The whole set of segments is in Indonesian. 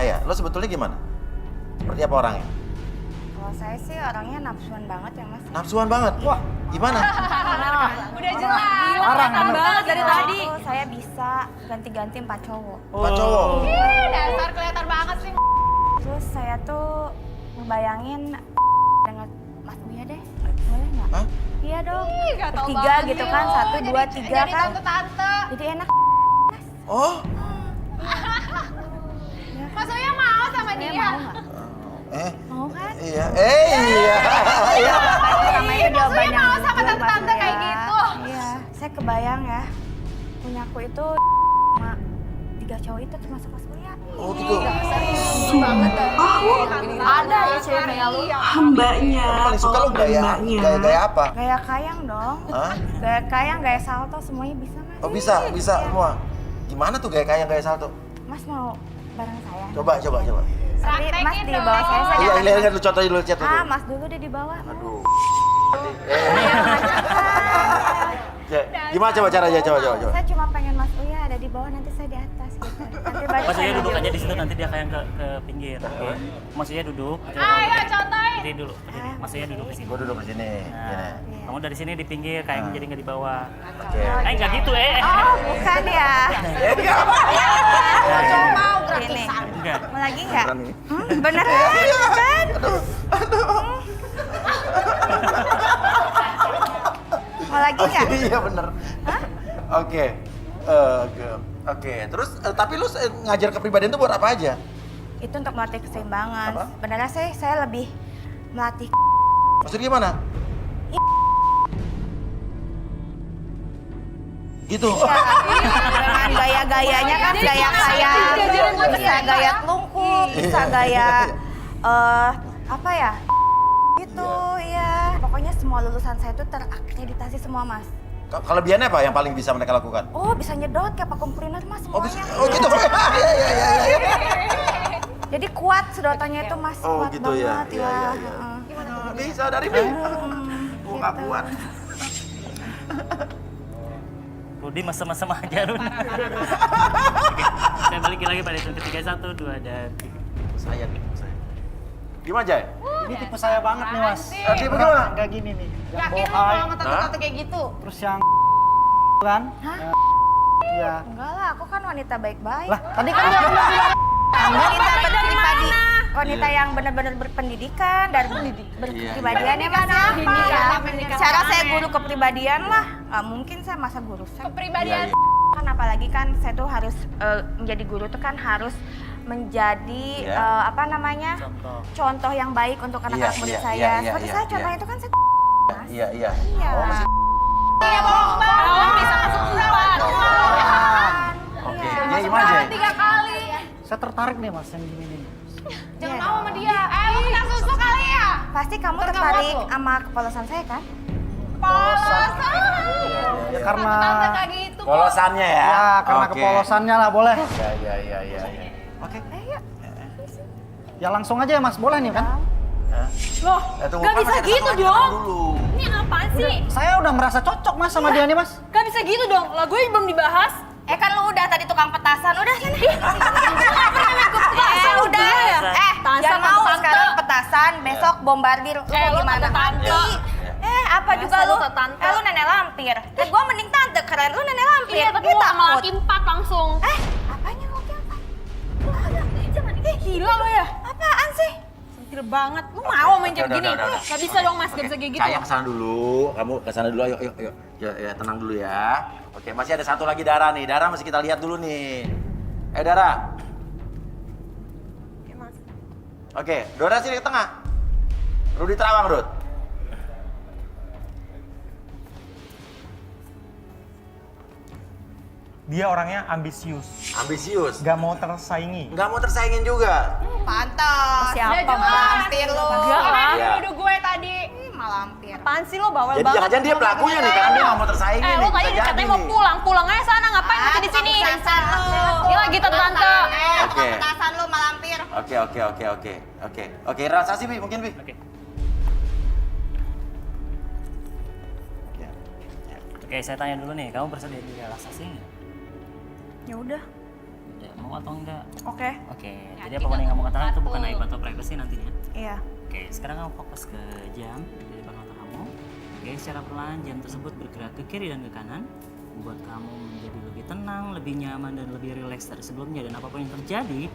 percaya. Lo sebetulnya gimana? Seperti apa orangnya? Kalau saya sih orangnya nafsuan banget ya mas. Nafsuan banget? Wah, gimana? Udah jelas. Kelihatan banget dari Gitu. tadi. Saya bisa ganti-ganti 4 cowok. Pak cowok? Ih, dasar kelihatan banget sih. Terus saya tuh ngebayangin dengan Mas Buya deh. Boleh nggak? Hah? Iya dong. Ih, gak tau Bertiga banget gitu sih kan, lo. 1, 2, 3 Jadi kan. tante-tante. Jadi enak. Oh? Mas Uya mau sama Saya dia? mau nggak? Mau kan? Iya. Iya. Iya. Sama itu jawaban Maksudnya yang mau sama jujur, tante-tante Mas kayak Buya. gitu? Iya, saya kebayang ya. Punyaku itu cuma 3 cowok itu termasuk Mas Buya. Oh gitu? Banget dah. Ada ya cewek kayak lu. Hambanya. Kamu paling suka lo gaya apa? Gaya kayang dong. Hah? Gaya kayang, gaya salto semuanya bisa mas. Oh bisa semua. Gimana tuh gaya kayak gaya salto? Mas mau bareng saya? Coba. Tapi mas Praktekin di bawah saya dong. di Iya, atas. lihat lu contohin dulu chat dulu. Mas dulu deh di bawah. Aduh. Gimana coba caranya? Coba. Saya cuma pengen Mas Uya ada di bawah, nanti saya di atas gitu. Nanti balik Mas Uya saya duduk di aja di situ, nanti dia kayak ke pinggir. Oke. Mas Uya duduk. Ayo contohin. Berdiri dulu. Berdiri. Mas Uya duduk di sini. Gue duduk di sini. Nah, kamu dari sini di pinggir, kayak jadi nggak di bawah. Oke. Nggak gitu Oh bukan ya. Cuma mau Ini. gratisan. Enggak. Mau lagi nggak? Beneran ini? Bener kan? Mau lagi nggak? Iya bener. Oke. Oke. Terus tapi lu ngajar kepribadian itu buat apa aja? Itu untuk melatih keseimbangan. Apa? Sebenarnya saya lebih melatih Maksudnya gimana? Iya, Gitu. dengan gaya-gayanya kan gaya kaya, bisa gaya kelungkung, bisa gaya apa ya? Gitu ya. Pokoknya semua lulusan saya itu terakreditasi semua mas. Kelebihannya apa yang paling bisa mereka lakukan? Oh bisa nyedot kayak Pak Kumpulinas mas Oh, bisa. semuanya. Oh gitu. Iya. Jadi kuat sedotannya itu mas, Oh, kuat gitu ya. banget Iya, ya. iya. Heeh. Bisa dari Bi. Gua nggak Gitu. kuat. Rudi mesem-mesem aja Rudi. Saya balikin lagi pada hitung ketiga, 1, 2, dan 3. Saya. Gimana Jay? Ini tipe saya banget nih mas. Oke, bagaimana? Kayak gini nih. Yang Yakin lu bohai, kalau sama tante-tante kayak gitu? terus yang kan? Hah? Iya. Enggak lah, aku kan wanita baik-baik. Lah, tadi kan dia bilang Wanita berpribadi, wanita yang benar-benar berpendidikan dan berkepribadian ya mas ya. Iya. Cara saya guru kepribadian lah, nggak mungkin saya masa guru saya. Kepribadian. Kan apalagi kan saya tuh harus menjadi guru tuh kan harus menjadi Iya. apa namanya Contoh. contoh yang baik untuk anak-anak Iya, murid iya, saya. iya, Seperti iya, saya iya. contohnya itu kan saya Iya. Iya. Oh, masih. Iya, bohong banget. Bisa masuk 4. Oke. Iya. Jay gimana Jay? 3 kali. saya tertarik nih mas yang gini nih. Jangan mau sama dia. Lu kena susu kali ya? Pasti kamu Berkabat tertarik lo. sama kepolosan saya kan? Polosan. Ya, karena Tante kayak gitu. Polosannya ya? ya karena Oke. kepolosannya lah boleh. Iya. Oke. Ayo. Ya langsung aja ya mas, boleh nih kan? Loh, Tunggu, gak kan bisa masih ada gitu satu lagi, dong. tenang dulu. Ini apaan sih? Saya udah merasa cocok mas sama dia nih mas. Gak bisa gitu dong. Lah gue belum dibahas. Kan lu udah tadi tukang petasan, udah sini. Udah. Petasan Jangan sama mau tante. sekarang petasan, besok bombardir. Lu mau lu gimana? tante. Apa Biasa juga lu lu? ke tante. Lu nenek lampir. Gua mending tante keren, lu nenek lampir. Iya, tapi Ih, mau sama takut. laki 4 langsung. Apanya laki apa? Gila lo ya? Apaan sih? Sentil banget. Lu mau main kayak Udah, begini? udah. Gak bisa dong mas, gak bisa kayak gitu. Caya kesana dulu, kamu kesana dulu, ayo. Ya, tenang dulu ya. Oke, masih ada satu lagi Dara nih. Dara masih kita lihat dulu nih. Dara. Oke mas. Oke, Dora sini ke tengah. Rudi terawang, Rud. Dia orangnya ambisius, Ambisius. gak mau tersaingi. Nggak mau tersaingin juga. Pantas. Udah jelas. Malampir lu? Enggak kan, Iya. nuduh gue tadi. Malampir. Apaan sih lo bawel Jadi banget? jangan-jangan dia pelakunya nih, karena dia nggak mau tersaingin nih. Lo tadi Bisa katanya jadi mau nih. pulang, pulang aja sana. Ngapain masih di sini? Petasan lu. Ini lagi tante. Oke. Petasan lu malampir. Oke, relaksasi Bi, mungkin Bi. Oke. Ya. Oke, saya tanya dulu nih, kamu bersedia di relaksasi nggak? Ya udah. aja, mau atau enggak? Oke. Oke, jadi apapun yang kamu katakan itu bukan aib atau privacy nantinya. Iya. Oke, sekarang kamu fokus ke jam di depan mata kamu. Oke, secara perlahan jam tersebut bergerak ke kiri dan ke kanan, membuat kamu menjadi lebih tenang, lebih nyaman dan lebih rileks dari sebelumnya. Dan apapun yang terjadi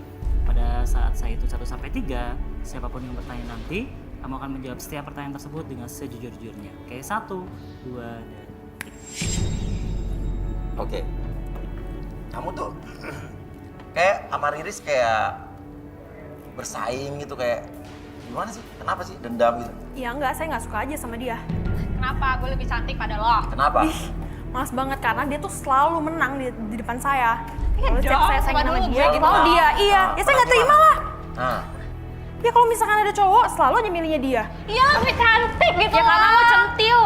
pada saat saya itu 1 sampai 3, siapapun yang bertanya nanti, kamu akan menjawab setiap pertanyaan tersebut dengan sejujur-jujurnya. Oke, 1, 2, dan 3. Oke. Kamu tuh kayak sama Riris kayak bersaing gitu, kayak gimana sih? Kenapa sih dendam gitu? Ya enggak, saya nggak suka aja sama dia. Kenapa? Gue lebih cantik pada lo. Kenapa? Males banget karena dia tuh selalu menang di depan saya. Iya Kalau dong, saya sama sama dulu dia, gue gitu mau dia. Iya, ya saya nggak terima lah. Nah, Ya kalau misalkan ada cowok, selalu aja milihnya dia. Iya, lebih cantik gitu. Ya karena lo centil.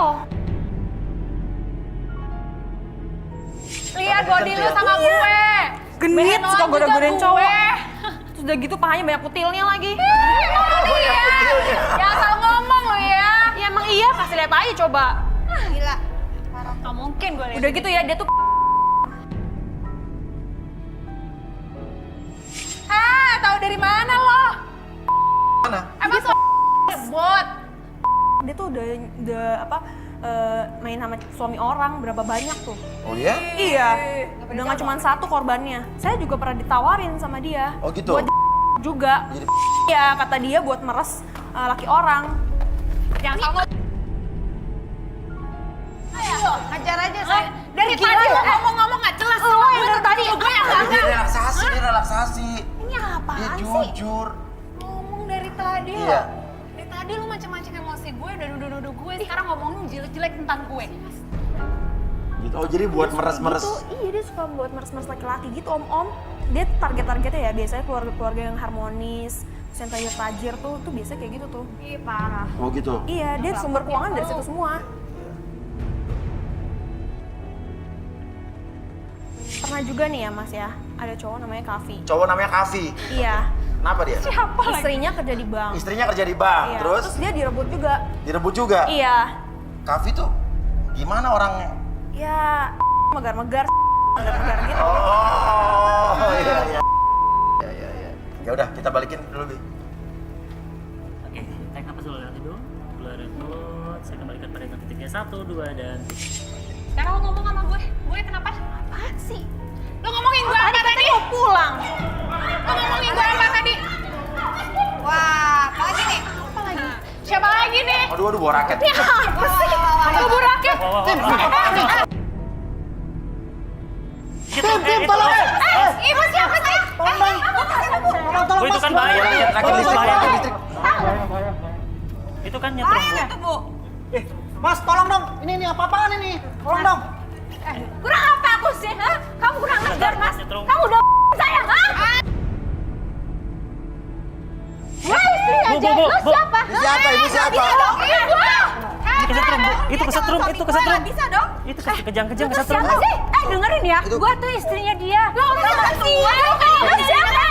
Lihat body lu sama gue. Genit, Benoan suka juga goda-godain gue. cowok. Terus udah gitu pahanya banyak kutilnya lagi. Iya. Ya asal ngomong lo ya. Ya emang iya, kasih lihat aja coba. Gila. Gak mungkin gue lihat. Udah gitu ya, dia tuh Tahu dari mana lo? mana? Emang bot. dia tuh udah main sama suami orang berapa banyak tuh. Oh iya? Iya. Udah nggak cuma satu korbannya. Saya juga pernah ditawarin sama dia. Oh gitu? Buat juga. Jadi Iya, kata dia buat meres laki orang. Yang sama. Hajar aja saya. Dari tadi lo ngomong-ngomong gak jelas. Lo yang dari tadi. Gue yang dia relaksasi. Ini apaan Dia sih? jujur. Ngomong dari tadi lo. Iya. Dari tadi lo macam-macam emosi gue dan nuduh-nuduh gue. Sekarang ngomongin jelek-jelek tentang gue. Gitu. Oh jadi buat meres-meres. Gitu, iya dia suka buat meres-meres laki-laki gitu om. Dia target-targetnya ya biasanya keluarga-keluarga yang harmonis, terus yang tajir tuh biasanya kayak gitu tuh. Ih parah. Oh gitu. Iya, dia sumber keuangan dari situ semua. Pernah juga nih ya mas ya, ada cowok namanya Kavi. Cowok namanya Kavi. Iya, Kenapa dia? istrinya kerja di bank. Istrinya kerja di bank. Iya. Terus dia direbut juga. direbut juga. Iya, Kavi tuh gimana orangnya? ya megar-megar gitu. Oh iya. Ya udah kita balikin dulu Bi. Oke, tarik nafas dulu dari hidung, keluarin mulut. Saya kembalikan pada yang ketiknya 1, 2, dan 3. Sekarang lo ngomong sama gue. Gue kenapa? Apaan sih? Lo ngomongin gue apa tadi? Mau pulang. Lo ngomongin gue apa tadi? Wah, apa lagi nih? Apa lagi? Siapa lagi nih? Aduh bawa raket. Ya apa sih? Bubur rakyat. Tim, tolong! Ibu siapa sih? Oh, itu kan bahaya, raket listrik bahaya. Itu kan nyetrum, Bu. Mas, tolong dong. Ini apa-apaan ini? Tolong dong. Kurang apa aku sih? Hah? Kamu kurang ajar, Mas. Nyetrum. Kamu udah saya, hah? Wah, istrinya Bu, aja. Bu, Lo Bu. siapa? Ibu siapa? Ibu. Ini kesetrum, Bu. Itu kesetrum, itu kesetrum. Bisa dong. Itu kejang-kejang Lu kesetrum. siapa sih? Dengerin ya. Gua tuh istrinya dia. Lo siapa sih? Lu siapa?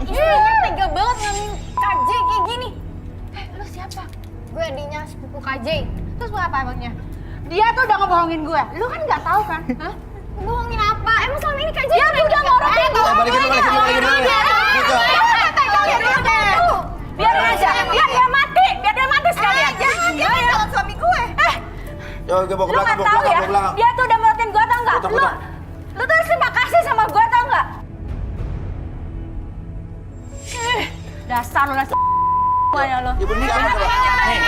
Istrinya tega banget ngamin KJ kayak gini. Lu siapa? Gue adiknya sepupu KJ. Terus lu apa emangnya? Dia tuh udah ngebohongin gue. Lu kan nggak tahu kan? Hah? Ngebohongin apa? Emang selama ini KJ dia udah ngorotin gue. Balikin dulu. Gitu. Biarin aja. Biar dia mati. Biar dia mati sekalian. Jangan calon suami gue. Yo, gue bawa ke Lu belakang, nggak tahu ya? bawa ke belakang. Dia tuh udah merotin gue tau nggak? Potong. Lu tuh terima kasih sama gue tau nggak? Dasar lu nasi semuanya lo. Ibu ini apa? Nih,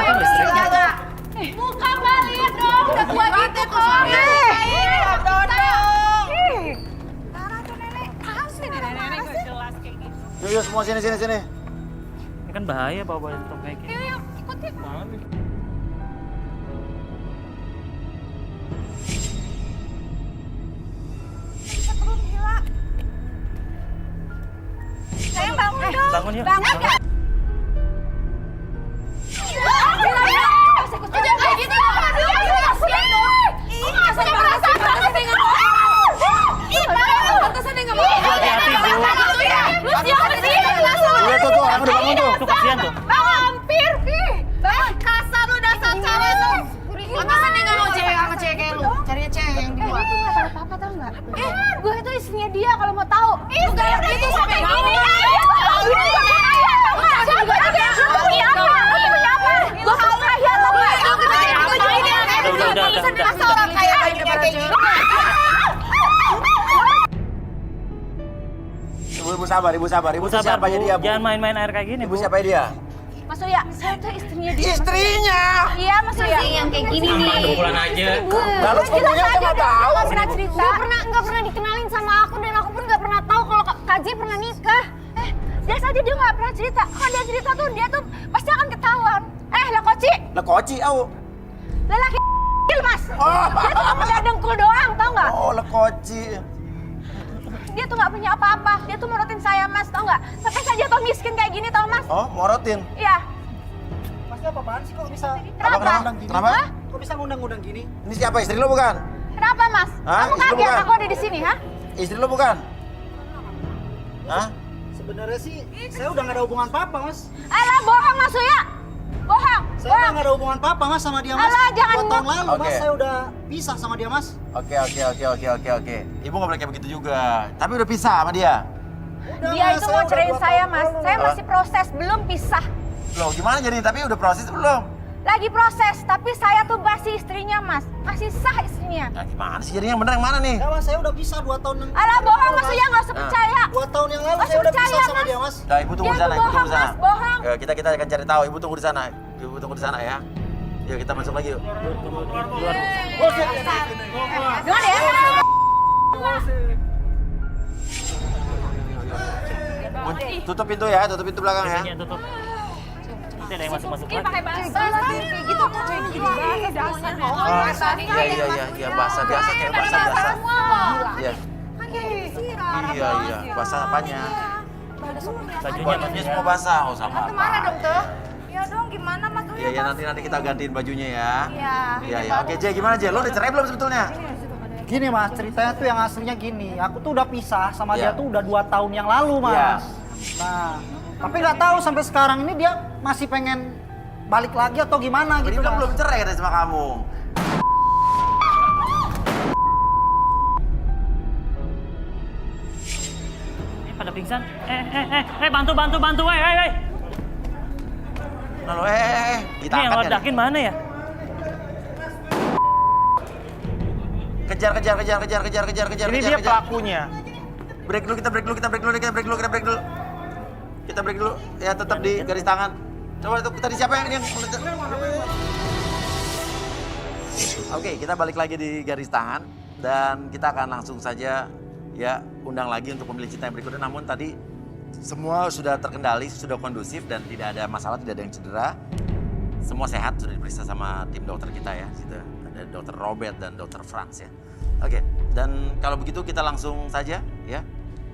itu listriknya. Muka gak lihat dong, udah tua gitu kok. Parah tuh nenek. Tahu sih nenek gue jelas kayak gitu. Yuk semua sini. Ini kan bahaya bawa nyetrum kayak gini. Ikutin. Setrum gila. Sayang bangun dong. Bangun yuk. Bangun gak? Jangan kayak gitu. Kasian dong. Gue gak punya perasaan banget sih dengan lo. Pantesan dia gak mau. Hati-hati, Bu. Lu siapa sih? Tuh, orang udah bangun tuh. Itu kasihan tuh. Hampir. Bang, kasar lu dasar cewek lu. Pantesan dia gak mau cewek sama cewek kayak lu. Carinya cewek yang di luar. Itu gak apa-apa tau gak? Gue itu sabar, ibu sabar. Ibu tuh sabar, siapanya Bu. dia, Bu? Jangan main-main air kayak gini, Ibu Bu. siapa dia? Mas Uya, saya tuh istrinya dia. Istrinya! Iya, Mas Uya. Yang kayak gini nih. Pulang aja. Lalu sepupunya aja nggak tahu. Nggak pernah cerita. Nggak pernah dikenalin sama aku dan aku pun nggak pernah tahu kalau Kak J pernah nikah. Dia saja dia nggak pernah cerita. Kalau dia cerita tuh dia tuh pasti akan ketahuan. Lah Koci, Lah koci, lelaki Mas. Oh. Dia tuh cuma ada dengkul doang, tau nggak? Oh, lah koci. Dia tuh nggak punya apa-apa. Dia tuh morotin saya, Mas, tau nggak? Sampai saya jatuh miskin kayak gini, tau Mas? Oh, morotin. Iya. Mas ini apaan sih kok bisa Kenapa? ngundang gini? Kenapa? Hah? Kok bisa ngundang-ngundang gini? Ini siapa, istri lo bukan? Kenapa, Mas? Hah? Kamu Istri kaget bukan? aku ada di sini, hah? Istri lo bukan? Hah? Sebenarnya sih saya udah gak ada hubungan apa-apa, Mas. Alah, bohong Mas Uya. Bohong. Saya udah gak ada hubungan apa-apa, Mas, sama dia, Mas. Alah, jangan 2 tahun lalu, Mas, Oke. saya udah pisah sama dia, Mas. Oke. Ibu nggak boleh kayak begitu juga. Tapi udah pisah sama dia. Udah, Dia Mas, itu saya mau udah cerain 2 saya, tahun Mas. lalu. Saya masih proses, belum pisah. Loh, gimana jadi? Tapi udah proses belum? Lagi proses, tapi saya tuh masih istrinya, Mas. Masih sah istrinya. Nah, gimana sih jadinya yang bener yang mana nih? Ya, Mas, saya udah pisah 2 tahun yang Alah, bohong Mas Uya, nggak usah Nah. percaya. 2 tahun yang lalu Mas, saya udah percaya, pisah sama Mas. dia, Mas. Nah, ibu tunggu Dia di sana, tuh ibu tunggu di bohong, sana. Mas, bohong. Ya, kita akan cari tahu, ibu tunggu di sana. Ibu tunggu di sana ya. Yuk kita masuk lagi yuk. Dengar ya. Tutup pintu ya, tutup pintu belakang ya. Pintunya tutup. Nanti ada yang masuk-masuk Ih, lagi. pakai bahasa lagi. Kayak gitu. Kayak gini. Iya, bahasa biasa kayak bahasa biasa. Iya. Iya, basah apanya? Bajunya Bajunya semua basah, oh sama. Marah dong tuh. Ya dong, gimana Mas Uya? Iya, nanti kita gantiin bajunya ya. Iya. Iya. Oke, Jay, gimana Jay? Lo udah cerai belum sebetulnya? Gini, Mas, ceritanya tuh yang aslinya gini. Aku tuh udah pisah sama Iya. dia tuh udah 2 tahun yang lalu, Mas. Iya. Nah, tapi nggak tahu sampai sekarang ini dia masih pengen balik lagi atau gimana Dia gitu, bilang Mas. belum cerai katanya sama kamu. Pada pingsan. Bantu, woi. Lalu kita Ini yang angkat ya. ledakin mana ya? Kejar. Ini dia pelakunya. Break dulu. Kita break dulu. Ya, tetap di garis tangan. Coba itu tadi siapa yang Oke, kita balik lagi di garis tangan dan kita akan langsung saja ya undang lagi untuk pemilih cinta yang berikutnya. Namun tadi semua sudah terkendali, sudah kondusif dan tidak ada masalah, tidak ada yang cedera. Semua sehat, sudah diperiksa sama tim dokter kita ya. Situ ada dokter Robert dan dokter Franz ya. Oke, dan kalau begitu kita langsung saja ya.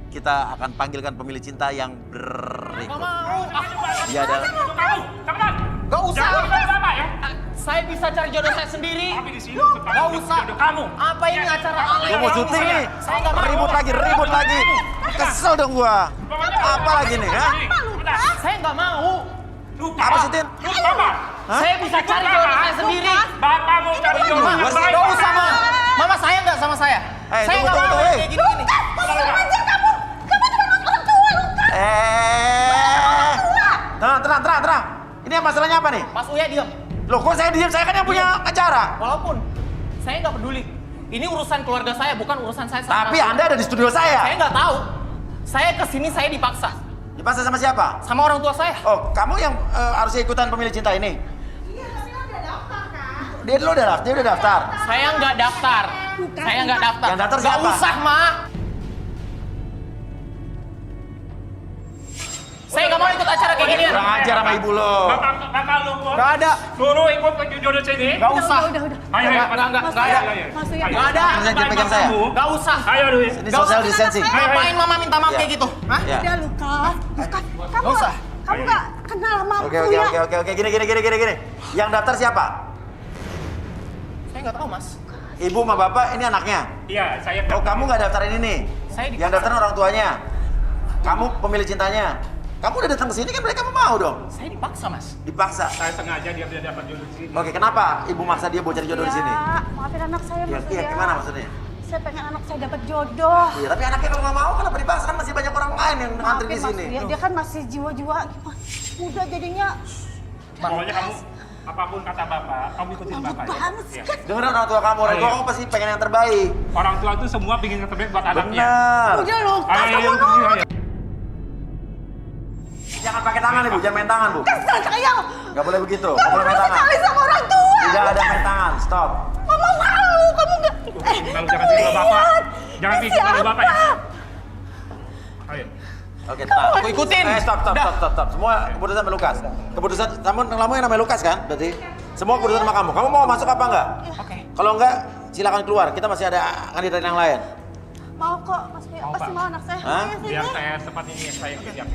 Kita akan panggilkan pemilih cinta yang berikut. Dia adalah Gak usah. Saya bisa cari jodoh saya sendiri. Gak usah. Kamu. Apa ini acara alay? gua mau syuting nih. Ribut lagi. Kesel dong gua. Apa lagi nih, ha? Saya nggak mau. Apa sih, Tin? Saya bisa cari jodoh saya sendiri. Bapak mau cari jodoh yang baik. Gak usah, Ma. Mama saya nggak sama saya. Saya nggak mau tunggu. kayak gini-gini. Tenang. Ini masalahnya apa nih? Mas Uya diam. Loh, kok saya diam? Saya kan yang punya acara. Walaupun saya nggak peduli. Ini urusan keluarga saya, bukan urusan saya sama Tapi Mas. Anda ada di studio Saya saya. nggak tahu. Saya kesini saya dipaksa. Dipaksa sama siapa? Sama orang tua saya. Oh, kamu yang harusnya ikutan pemilih cinta ini? Dia udah daftar. Saya nggak daftar. Saya nggak daftar. Yang daftar Nggak siapa? usah, Ma. Saya nggak mau ikut acara kayak gini. Kurang ajar sama ibu lo. Bapak lu kok. Nggak ada. Suruh ikut ke jodoh sini. Nggak usah. Ayo, Nggak ada. Nggak ada. Jangan pegang saya. Nggak usah. Ayo, Dwi. Ini social distancing. Ngapain Mama minta maaf Iya. kayak gitu? Hah? Ya. Nggak usah. Kamu nggak kenal sama Oke. Gini. Yang daftar siapa? Saya nggak tahu, Mas. Ibu sama bapak, ini anaknya. Iya, saya Oh, kamu nggak daftarin ini? Saya Yang dipaksa. daftarin orang tuanya. Kamu pemilih cintanya. Kamu udah datang ke sini kan mereka mau dong. Saya dipaksa, Mas. Dipaksa. Saya sengaja dia tidak dapat jodoh di sini. Oke, kenapa ibu maksa dia buat cari jodoh di sini? Maafin anak saya Mas Iya, Uya. gimana maksudnya? Saya pengen anak saya dapat jodoh. Iya, tapi anaknya kalau nggak mau kenapa dipaksa? Kan masih banyak orang lain yang ngantri di Maafin Mas sini. Uya, dia kan masih jiwa-jiwa gimana? Muda jadinya Pokoknya kamu apapun kata bapak, kamu ikutin bapak ya. banget sih Iya. kan. Dengerin orang tua kamu, orang tua Ayo. kamu pasti pengen yang terbaik. Orang tua itu semua ingin yang terbaik buat anaknya. Benar. Udah lu, Ayo, kamu ayo, nolak. ayo. Jangan pakai tangan ibu, jangan main tangan bu. Kesel sayang. Nggak boleh begitu, nggak boleh main tangan. Sekali sama orang tua. Tidak ada main tangan, stop. Mama malu, kamu nggak. Bang, jangan tidur bapak. Jangan tidur bapak ya. Ayo. Oke, tenang. Aku ikutin. Stop. Semua keputusan sama Lukas. Keputusan, kamu yang namanya Lukas kan? Berarti semua keputusan sama kamu. Kamu mau masuk apa enggak? Oke. Kalau enggak, silakan keluar. Kita masih ada kandidat yang lain. Mau kok, pasti mau anak saya. Hah? Biar saya sempat ini saya kerja.